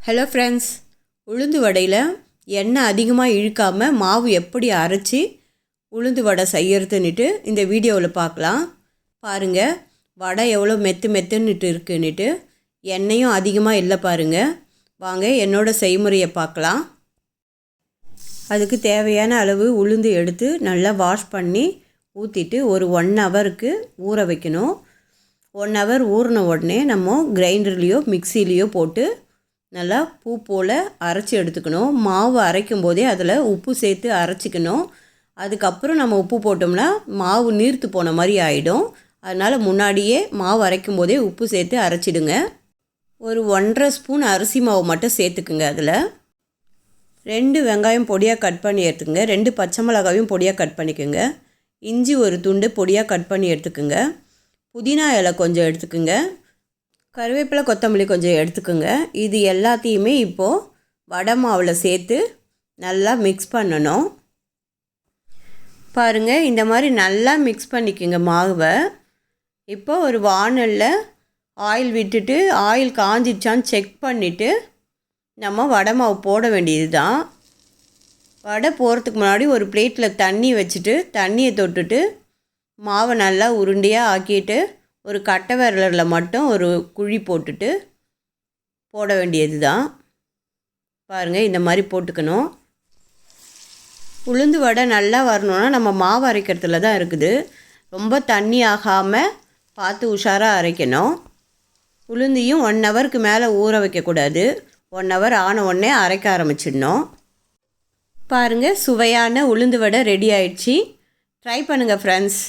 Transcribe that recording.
Hello friends, உளுந்து வடையில் எண்ணெய் அதிகமாக இழுக்காமல் மாவு எப்படி அரைச்சி உளுந்து வடை செய்யறதுன்னுட்டு இந்த வீடியோவில் பார்க்கலாம். பாருங்கள், வடை எவ்வளோ மெத்துன்னுட்டு இருக்குன்னுட்டு. எண்ணெயும் அதிகமாக இல்லை பாருங்கள். வாங்க என்னோடய செய்முறையை பார்க்கலாம். அதுக்கு தேவையான அளவு உளுந்து எடுத்து நல்லா வாஷ் பண்ணி ஊற்றிட்டு ஒரு 1 ஹவருக்கு ஊற வைக்கணும். 1 ஹவர் ஊறின உடனே நம்ம கிரைண்டர்லேயோ மிக்சிலேயோ போட்டு நல்லா பூ போல் அரைச்சி எடுத்துக்கணும். மாவு அரைக்கும் போதே அதில் உப்பு சேர்த்து அரைச்சிக்கணும். அதுக்கப்புறம் நம்ம உப்பு போட்டோம்னா மாவு நீர்த்து போன மாதிரி ஆகிடும். அதனால் முன்னாடியே மாவு அரைக்கும் போதே உப்பு சேர்த்து அரைச்சிடுங்க. ஒரு 1.5 ஸ்பூன் அரிசி மாவு மட்டும் சேர்த்துக்குங்க. அதில் 2 வெங்காயம் பொடியாக கட் பண்ணி எடுத்துக்கோங்க. 2 பச்சை மிளகாயும் பொடியாக கட் பண்ணிக்கோங்க. இஞ்சி ஒரு துண்டு பொடியாக கட் பண்ணி எடுத்துக்கோங்க. புதினா இலை கொஞ்சம் எடுத்துக்கோங்க. கருவேப்பிலை கொத்தமல்லி கொஞ்சம் எடுத்துக்கோங்க. இது எல்லாத்தையுமே இப்போது வடை மாவில் சேர்த்து நல்லா மிக்ஸ் பண்ணணும். பாருங்கள், இந்த மாதிரி நல்லா மிக்ஸ் பண்ணிக்கோங்க மாவை. இப்போ ஒரு வாணலில் ஆயில் விட்டுட்டு ஆயில் காஞ்சிடுச்சான்னு செக் பண்ணிவிட்டு நம்ம வடை மாவு போட வேண்டியது தான். வடை போடுறதுக்கு முன்னாடி ஒரு பிளேட்டில் தண்ணி வச்சுட்டு தண்ணியை தொட்டுட்டு மாவை நல்லா உருண்டையாக ஆக்கிட்டு ஒரு கட்டை விரலில் மட்டும் ஒரு குழி போட்டுட்டு போட வேண்டியது தான். பாருங்கள், இந்த மாதிரி போட்டுக்கணும். உளுந்து வடை நல்லா வரணுன்னா நம்ம மாவு அரைக்கிறதுல தான் இருக்குது. ரொம்ப தண்ணி ஆகாமல் பார்த்து உஷாராக அரைக்கணும். உளுந்தையும் 1 ஹவருக்கு மேலே ஊற வைக்கக்கூடாது. 1 ஹவர் ஆன உடனே அரைக்க ஆரம்பிச்சிடணும். பாருங்கள், சுவையான உளுந்து வடை ரெடி ஆயிடுச்சு. ட்ரை பண்ணுங்கள் ஃப்ரெண்ட்ஸ்.